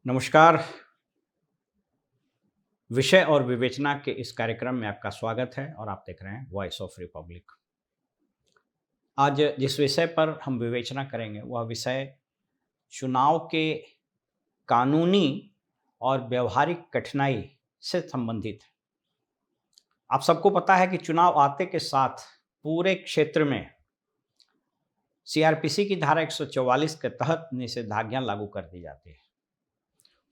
नमस्कार। विषय और विवेचना के इस कार्यक्रम में आपका स्वागत है और आप देख रहे हैं वॉइस ऑफ रिपब्लिक। आज जिस विषय पर हम विवेचना करेंगे वह विषय चुनाव के कानूनी और व्यवहारिक कठिनाई से संबंधित है। आप सबको पता है कि चुनाव आते के साथ पूरे क्षेत्र में सीआरपीसी की धारा 144 के तहत निषेधाज्ञा लागू कर दी जाती है।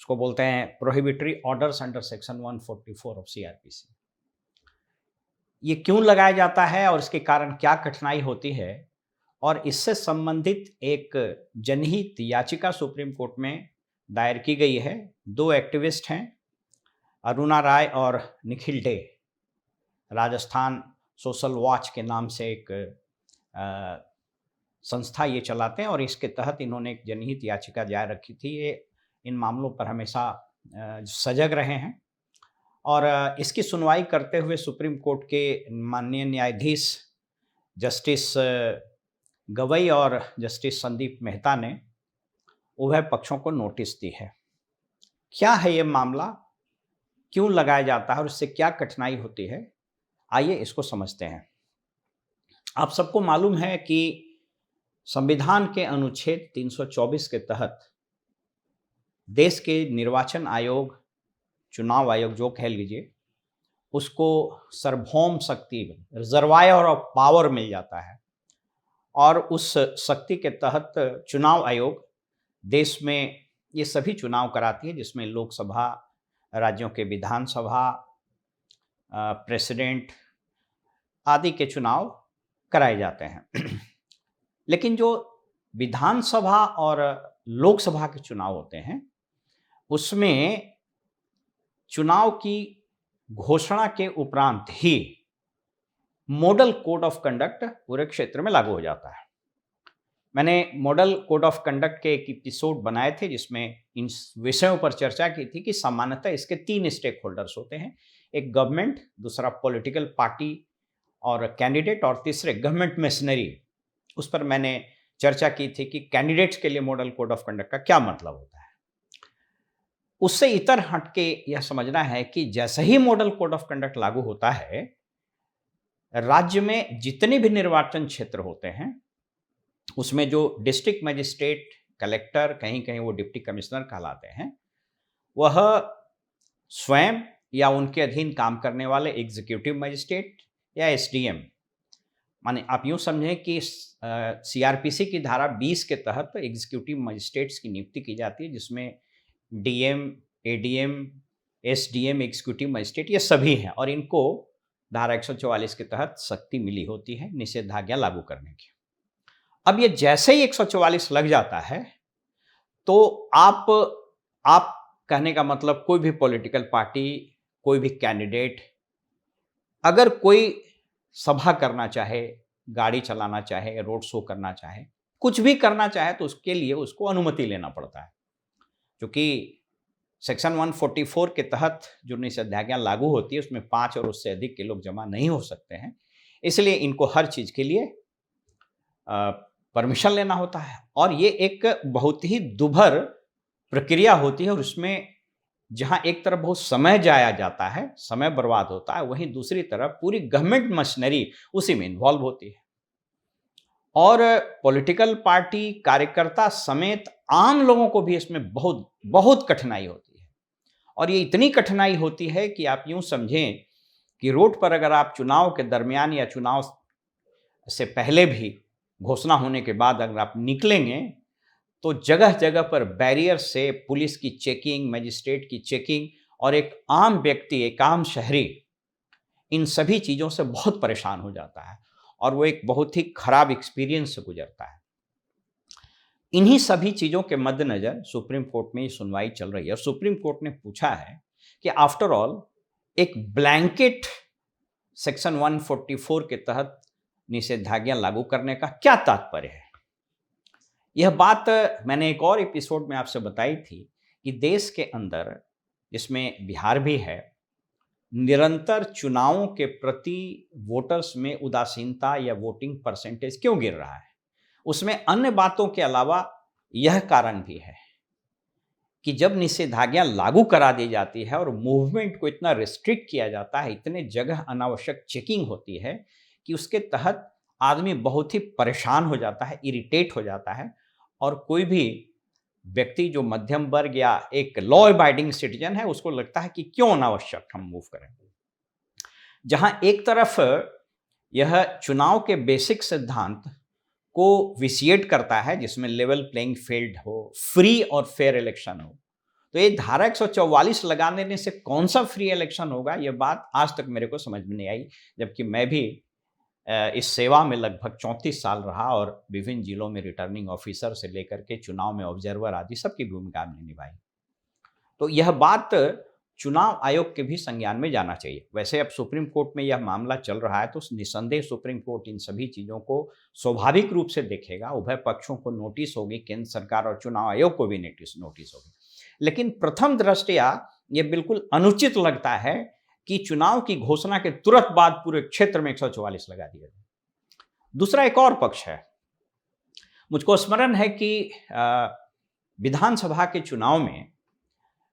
उसको बोलते हैं prohibitory orders under section 144 of CrPC. ये क्यों लगाया जाता है और इसके कारण क्या कठिनाई होती है, और इससे संबंधित एक जनहित याचिका सुप्रीम कोर्ट में दायर की गई है। दो एक्टिविस्ट हैं, अरुणा राय और Nikhil day. Rajasthan social watch के नाम से एक संस्था ये चलाते हैं और इसके तहत इन्होंने एक जनहित याचिका दायर रखी थी। ये इन मामलों पर हमेशा सजग रहे हैं और इसकी सुनवाई करते हुए सुप्रीम कोर्ट के माननीय न्यायाधीश जस्टिस गवई और जस्टिस संदीप मेहता ने उभय पक्षों को नोटिस दी है। क्या है ये मामला, क्यों लगाया जाता है और इससे क्या कठिनाई होती है, आइए इसको समझते हैं। आप सबको मालूम है कि संविधान के अनुच्छेद 324 के तहत देश के निर्वाचन आयोग, चुनाव आयोग जो कह लीजिए, उसको सार्वभौम शक्ति, रिजर्वायर ऑफ पावर मिल जाता है और उस शक्ति के तहत चुनाव आयोग देश में ये सभी चुनाव कराती है जिसमें लोकसभा, राज्यों के विधानसभा, प्रेसिडेंट आदि के चुनाव कराए जाते हैं। लेकिन जो विधानसभा और लोकसभा के चुनाव होते हैं उसमें चुनाव की घोषणा के उपरांत ही मॉडल कोड ऑफ कंडक्ट पूरे क्षेत्र में लागू हो जाता है। मैंने मॉडल कोड ऑफ कंडक्ट के एक एपिसोड बनाए थे जिसमें इन विषयों पर चर्चा की थी कि सामान्यतः इसके 3 स्टेक होल्डर्स होते हैं, एक गवर्नमेंट, दूसरा पॉलिटिकल पार्टी और कैंडिडेट, और तीसरे गवर्नमेंट मशीनरी। उस पर मैंने चर्चा की थी कि कैंडिडेट्स के लिए मॉडल कोड ऑफ कंडक्ट का क्या मतलब होता है। उससे इतर हटके यह समझना है कि जैसे ही मॉडल कोड ऑफ कंडक्ट लागू होता है, राज्य में जितने भी निर्वाचन क्षेत्र होते हैं उसमें जो डिस्ट्रिक्ट मजिस्ट्रेट, कलेक्टर, कहीं कहीं वो डिप्टी कमिश्नर कहलाते हैं, वह स्वयं या उनके अधीन काम करने वाले एग्जीक्यूटिव मजिस्ट्रेट या एसडीएम, माने आप यूं समझें कि सीआरपीसी की धारा 20 के तहत एग्जीक्यूटिव मजिस्ट्रेट्स की नियुक्ति की जाती है जिसमें DM, ADM, SDM, executive magistrate ये सभी हैं और इनको धारा 144 के तहत शक्ति मिली होती है निषेधाज्ञा लागू करने की। अब ये जैसे ही 144 लग जाता है तो आप कहने का मतलब कोई भी पॉलिटिकल पार्टी, कोई भी कैंडिडेट अगर कोई सभा करना चाहे, गाड़ी चलाना चाहे, रोड शो करना चाहे, कुछ भी करना चाहे तो उसके लिए उसको अनुमति लेना पड़ता है। क्योंकि सेक्शन 144 के तहत जो निषेधाज्ञा लागू होती है उसमें 5 और उससे अधिक के लोग जमा नहीं हो सकते हैं, इसलिए इनको हर चीज़ के लिए परमिशन लेना होता है और ये एक बहुत ही दुभर प्रक्रिया होती है और उसमें जहाँ एक तरफ बहुत समय जाया जाता है, समय बर्बाद होता है, वहीं दूसरी तरफ पूरी गवर्नमेंट मशीनरी उसी में इन्वॉल्व होती है और पॉलिटिकल पार्टी, कार्यकर्ता समेत आम लोगों को भी इसमें बहुत बहुत कठिनाई होती है। और ये इतनी कठिनाई होती है कि आप यूं समझें कि रोड पर अगर आप चुनाव के दरमियान या चुनाव से पहले भी घोषणा होने के बाद अगर आप निकलेंगे तो जगह जगह पर बैरियर से पुलिस की चेकिंग, मजिस्ट्रेट की चेकिंग और एक आम व्यक्ति, एक आम शहरी इन सभी चीज़ों से बहुत परेशान हो जाता है और वो एक बहुत ही खराब एक्सपीरियंस से गुजरता है। इन्हीं सभी चीज़ों के मद्देनज़र सुप्रीम कोर्ट में ये सुनवाई चल रही है और सुप्रीम कोर्ट ने पूछा है कि आफ्टर ऑल एक ब्लैंकेट सेक्शन 144 के तहत निषेधाज्ञा लागू करने का क्या तात्पर्य है। यह बात मैंने एक और एपिसोड में आपसे बताई थी कि देश के अंदर, जिसमें बिहार भी है, निरंतर चुनावों के प्रति वोटर्स में उदासीनता या वोटिंग परसेंटेज क्यों गिर रहा है। उसमें अन्य बातों के अलावा यह कारण भी है कि जब निषेधाज्ञा लागू करा दी जाती है और मूवमेंट को इतना रिस्ट्रिक्ट किया जाता है, इतने जगह अनावश्यक चेकिंग होती है कि उसके तहत आदमी बहुत ही परेशान हो जाता है, इरिटेट हो जाता है, और कोई भी व्यक्ति जो मध्यम वर्ग या एक लॉ अबाइडिंग सिटीजन है, उसको लगता है कि क्यों अनावश्यक हम मूव करें। जहां एक तरफ यह चुनाव के बेसिक सिद्धांत को विसिएट करता है, जिसमें लेवल प्लेइंग फील्ड हो, फ्री और फेयर इलेक्शन हो, तो ये धारा 144 लगा देने से कौन सा फ्री इलेक्शन होगा, यह बात आज तक मेरे को समझ में नहीं आई, जबकि मैं भी इस सेवा में लगभग 34 साल रहा और विभिन्न जिलों में रिटर्निंग ऑफिसर से लेकर के चुनाव में ऑब्जर्वर आदि सबकी भूमिका हमने निभाई। तो यह बात चुनाव आयोग के भी संज्ञान में जाना चाहिए। वैसे अब सुप्रीम कोर्ट में यह मामला चल रहा है, तो निसंदेह सुप्रीम कोर्ट इन सभी चीज़ों को स्वाभाविक रूप से देखेगा, उभय पक्षों को नोटिस होगी, केंद्र सरकार और चुनाव आयोग को भी नोटिस होगी। लेकिन प्रथम दृष्टया ये बिल्कुल अनुचित लगता है कि चुनाव की घोषणा के तुरंत बाद पूरे क्षेत्र में 144 लगा दिया जाए। दूसरा एक और पक्ष है, मुझको स्मरण है कि विधानसभा के चुनाव में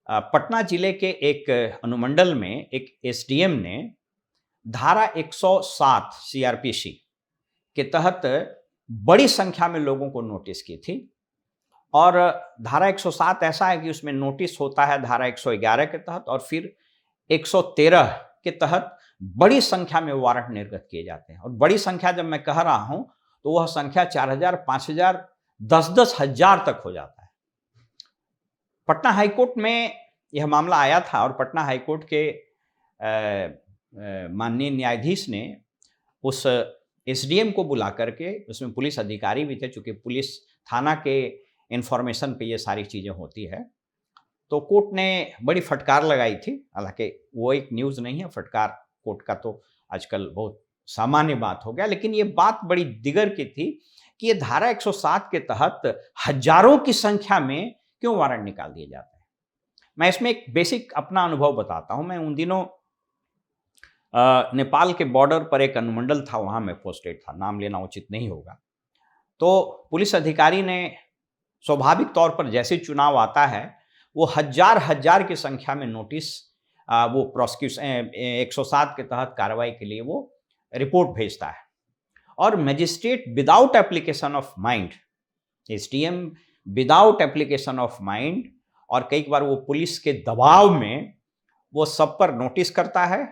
पटना जिले के एक अनुमंडल में एक एसडीएम ने धारा 107 सीआरपीसी के तहत बड़ी संख्या में लोगों को नोटिस की थी। और धारा 107 ऐसा है कि उसमें नोटिस होता है धारा 111 के तहत, और फिर 113 के तहत बड़ी संख्या में वारंट निर्गत किए जाते हैं। और बड़ी संख्या जब मैं कह रहा हूं तो वह संख्या 4000, 5000, 10-10 हजार तक हो जाता है। पटना हाईकोर्ट में यह मामला आया था और पटना हाईकोर्ट के माननीय न्यायाधीश ने उस एसडीएम को बुला करके, उसमें पुलिस अधिकारी भी थे, चूंकि पुलिस थाना के इंफॉर्मेशन पे ये सारी चीज़ें होती है, तो कोर्ट ने बड़ी फटकार लगाई थी। हालांकि वो एक न्यूज़ नहीं है, फटकार कोर्ट का तो आजकल बहुत सामान्य बात हो गया, लेकिन ये बात बड़ी दिगर की थी कि ये धारा 107 के तहत हजारों की संख्या में क्यों वारंट निकाल दिए जाते हैं। मैं इसमें एक बेसिक अपना अनुभव बताता हूं। मैं उन दिनों नेपाल के बॉर्डर पर एक अनुमंडल था, वहां मैं पोस्टेड था, नाम लेना उचित नहीं होगा। तो पुलिस अधिकारी ने स्वाभाविक तौर पर जैसे चुनाव आता है, वो हजार की संख्या में नोटिस वो प्रोसिक्यूशन 107 के तहत कार्रवाई के लिए वो रिपोर्ट भेजता है। और magistrate without application of mind, SDM without application of mind, और कई बार वो पुलिस के दबाव में वो सब पर नोटिस करता है।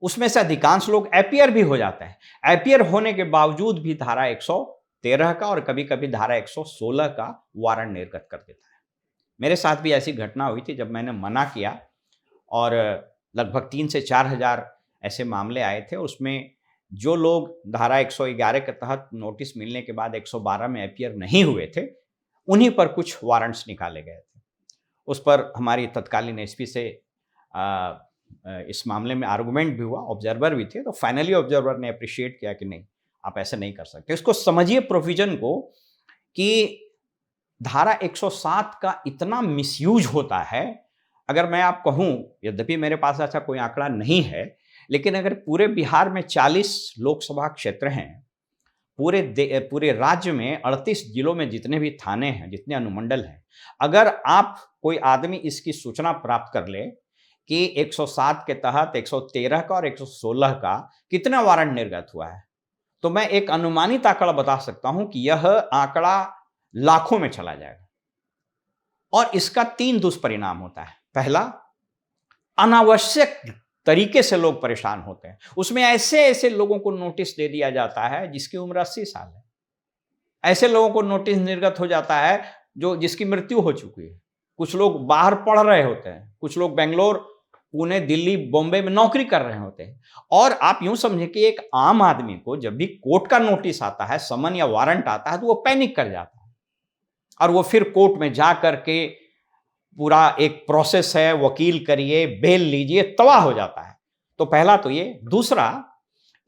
उसमें से अधिकांश लोग एपियर भी हो जाते हैं। एपियर होने के बावजूद भी धारा 113 का और कभी कभी धारा 116 का वारंट निर्गत कर देता है। मेरे साथ भी ऐसी घटना हुई थी, जब मैंने मना किया और लगभग 3 से 4 हजार ऐसे मामले आए थे। उसमें जो लोग धारा 111 के तहत नोटिस मिलने के बाद 112 में एपियर नहीं हुए थे, उन्हीं पर कुछ वारंट्स निकाले गए थे। उस पर हमारी तत्कालीन एसपी से इस मामले में आर्गुमेंट भी हुआ, ऑब्जर्वर भी थे, तो फाइनली ऑब्जर्वर ने अप्रिशिएट किया कि नहीं, आप ऐसे नहीं कर सकते। इसको समझिए प्रोविजन को कि धारा 107 का इतना मिसयूज होता है। अगर मैं आप कहूं, यद्यपि मेरे पास ऐसा कोई आंकड़ा नहीं है, लेकिन अगर पूरे बिहार में 40 लोकसभा क्षेत्र हैं, पूरे राज्य में 38 जिलों में जितने भी थाने हैं, जितने अनुमंडल हैं, अगर आप कोई आदमी इसकी सूचना प्राप्त कर ले कि 107 के तहत 113 का और 116 का कितना वारंट निर्गत हुआ है, तो मैं एक अनुमानित आंकड़ा बता सकता हूं कि यह आंकड़ा लाखों में चला जाएगा। और इसका 3 दुष्परिणाम होता है। पहला, अनावश्यक तरीके से लोग परेशान होते हैं। उसमें ऐसे लोगों को नोटिस दे दिया जाता है जिसकी उम्र 80 साल है। ऐसे लोगों को नोटिस निर्गत हो जाता है जिसकी मृत्यु हो चुकी है। कुछ लोग बाहर पढ़ रहे होते हैं, कुछ लोग बेंगलोर, पुणे, दिल्ली, बॉम्बे में नौकरी कर रहे होते हैं। और आप यूं समझें कि एक आम आदमी को जब भी कोर्ट का नोटिस आता है, समन या वारंट आता है, तो वो पैनिक कर जाता है और वो फिर कोर्ट में जा करके पूरा एक प्रोसेस है, वकील करिए, बेल लीजिए, तबाह हो जाता है। तो पहला तो ये। दूसरा,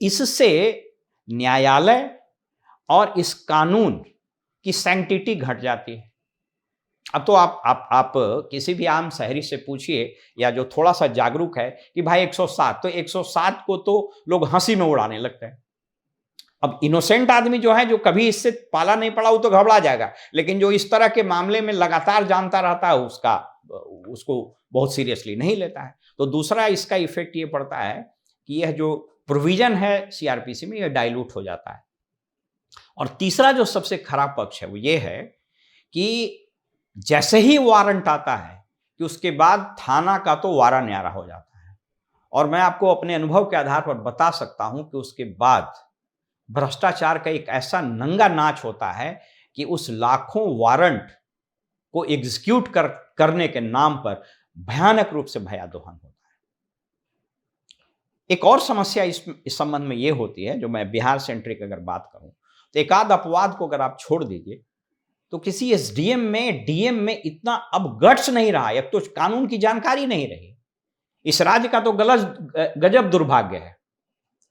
इससे न्यायालय और इस कानून की सैंक्टिटी घट जाती है। अब तो आप किसी भी आम शहरी से पूछिए, या जो थोड़ा सा जागरूक है, कि भाई 107, तो 107 को तो लोग हंसी में उड़ाने लगते हैं। अब इनोसेंट आदमी जो है, जो कभी इससे पाला नहीं पड़ा, वो तो घबरा जाएगा, लेकिन जो इस तरह के मामले में लगातार जानता रहता है, उसको बहुत सीरियसली नहीं लेता है। तो दूसरा इसका इफेक्ट ये पड़ता है कि यह जो प्रोविजन है सीआरपीसी में, यह डाइल्यूट हो जाता है। और तीसरा जो सबसे खराब पक्ष है वो ये है कि जैसे ही वारंट आता है कि उसके बाद थाना का तो वारा न्यारा हो जाता है। और मैं आपको अपने अनुभव के आधार पर बता सकता हूं कि उसके बाद भ्रष्टाचार का एक ऐसा नंगा नाच होता है कि उस लाखों वारंट को एग्जीक्यूट करने के नाम पर भयानक रूप से भयादोहन होता है। एक और समस्या इस संबंध में यह होती है, जो मैं बिहार सेंट्रिक अगर बात करूं, तो एक आध अपवाद को अगर आप छोड़ दीजिए, तो किसी एसडीएम में, डीएम में इतना अब गट्स नहीं रहा। अब तो कानून की जानकारी नहीं रही। इस राज्य का तो गजब दुर्भाग्य है।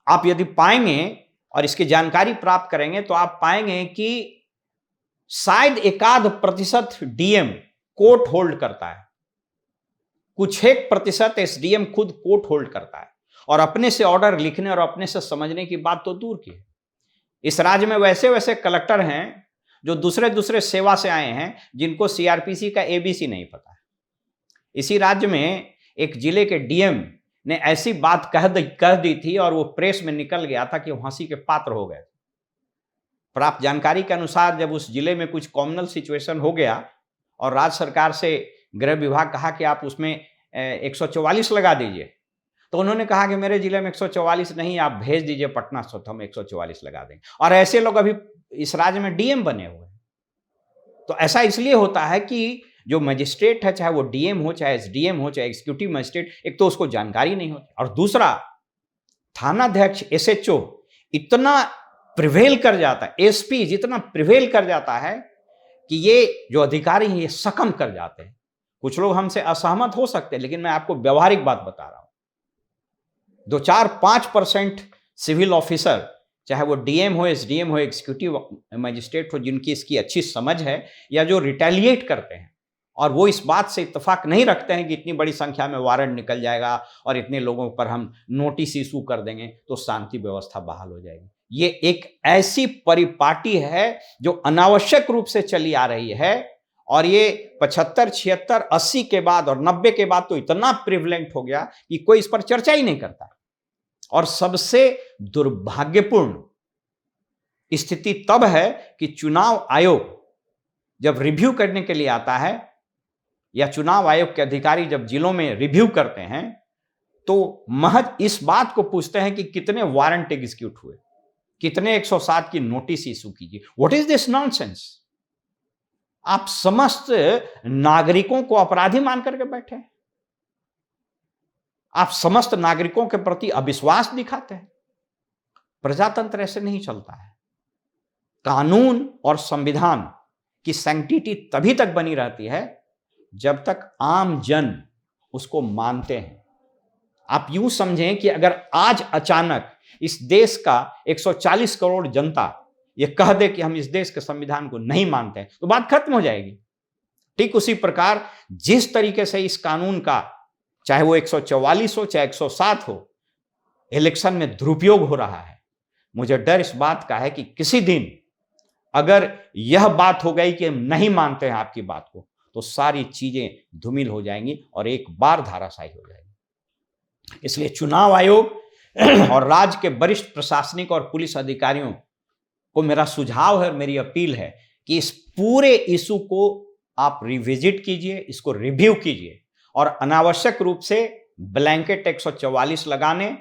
आप यदि पाएंगे और इसकी जानकारी प्राप्त करेंगे तो आप पाएंगे कि शायद एकाध प्रतिशत डीएम कोर्ट होल्ड करता है, कुछ एक प्रतिशत एसडीएम खुद कोर्ट होल्ड करता है, और अपने से ऑर्डर लिखने और अपने से समझने की बात तो दूर की है। इस राज्य में वैसे वैसे कलेक्टर हैं जो दूसरे सेवा से आए हैं, जिनको सीआरपीसी का एबीसी नहीं पता है। इसी राज्य में एक जिले के डीएम ने ऐसी बात कह दी थी और वो प्रेस में निकल गया था कि वो हंसी के पात्र हो गए। प्राप्त जानकारी के अनुसार जब उस जिले में कुछ कॉमनल सिचुएशन हो गया और राज्य सरकार से गृह विभाग कहा कि आप उसमें 144 लगा दीजिए, तो उन्होंने कहा कि मेरे जिले में 144 नहीं, आप भेज दीजिए पटना से, तो हम 144 लगा देंगे। और ऐसे लोग अभी इस राज्य में डीएम बने हुए हैं। तो ऐसा इसलिए होता है कि जो मजिस्ट्रेट है, चाहे वो डीएम हो, चाहे एसडीएम हो, चाहे एग्जीक्यूटिव मजिस्ट्रेट, एक तो उसको जानकारी नहीं होती, और दूसरा थानाध्यक्ष, एसएचओ इतना प्रिवेल कर जाता है, एसपी जितना प्रिवेल कर जाता है कि ये जो अधिकारी हैं ये सकम कर जाते हैं। कुछ लोग हमसे असहमत हो सकते हैं, लेकिन मैं आपको व्यवहारिक बात बता रहा हूं। 2-4-5% सिविल ऑफिसर, चाहे वो डीएम हो, एसडीएम हो, एग्जीक्यूटिव मजिस्ट्रेट हो, जिनकी इसकी अच्छी समझ है, या जो रिटेलिएट करते हैं और वो इस बात से इत्तेफाक नहीं रखते हैं कि इतनी बड़ी संख्या में वारंट निकल जाएगा और इतने लोगों पर हम नोटिस इशू कर देंगे तो शांति व्यवस्था बहाल हो जाएगी। ये एक ऐसी परिपाटी है जो अनावश्यक रूप से चली आ रही है, और ये 75, 76, 80 के बाद और 90 के बाद तो इतना प्रिवलेंट हो गया कि कोई इस पर चर्चा ही नहीं करता। और सबसे दुर्भाग्यपूर्ण स्थिति तब है कि चुनाव आयोग जब रिव्यू करने के लिए आता है, या चुनाव आयोग के अधिकारी जब जिलों में रिव्यू करते हैं, तो महज इस बात को पूछते हैं कि कितने वारंट एग्जीक्यूट हुए, कितने 107 की नोटिस इशू कीजिए। What is this nonsense? आप समस्त नागरिकों को अपराधी मान करके बैठे हैं। आप समस्त नागरिकों के प्रति अविश्वास दिखाते हैं। प्रजातंत्र ऐसे नहीं चलता है। कानून और संविधान की सैंक्टिटी तभी तक बनी रहती है जब तक आम जन उसको मानते हैं। आप यूं समझें कि अगर आज अचानक इस देश का 140 करोड़ जनता ये कह दे कि हम इस देश के संविधान को नहीं मानते हैं, तो बात खत्म हो जाएगी। ठीक उसी प्रकार जिस तरीके से इस कानून का, चाहे वो 144 हो, चाहे 107 हो, इलेक्शन में दुरुपयोग हो रहा है, मुझे डर इस बात का है कि किसी दिन अगर यह बात हो गई कि हम नहीं मानते हैं आपकी बात को, तो सारी चीजें धूमिल हो जाएंगी और एक बार धाराशायी हो जाएगी। इसलिए चुनाव आयोग और राज्य के वरिष्ठ प्रशासनिक और पुलिस अधिकारियों को मेरा सुझाव है और मेरी अपील है कि इस पूरे इशू को आप रिविजिट कीजिए, इसको रिव्यू कीजिए, और अनावश्यक रूप से ब्लैंकेट 144 लगाने,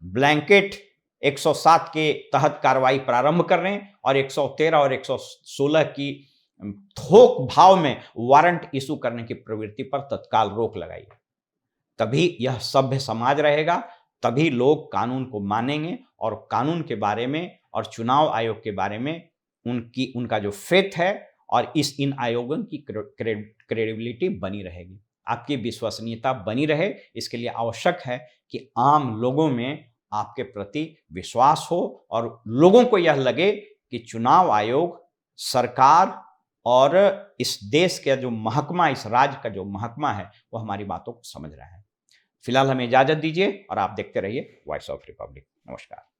ब्लैंकेट 107 के तहत कार्रवाई प्रारंभ करने और 113 और 116 की थोक भाव में वारंट इशू करने की प्रवृत्ति पर तत्काल रोक लगाइए। तभी यह सभ्य समाज रहेगा, तभी लोग कानून को मानेंगे और कानून के बारे में और चुनाव आयोग के बारे में उनका जो फेथ है और इन आयोगों की क्रेडिबिलिटी बनी रहेगी, आपकी विश्वसनीयता बनी रहे। इसके लिए आवश्यक है कि आम लोगों में आपके प्रति विश्वास हो और लोगों को यह लगे कि चुनाव आयोग, सरकार और इस देश का जो महकमा, इस राज्य का जो महकमा है, वो हमारी बातों को समझ रहा है। फिलहाल हमें इजाजत दीजिए और आप देखते रहिए वॉइस ऑफ रिपब्लिक। नमस्कार।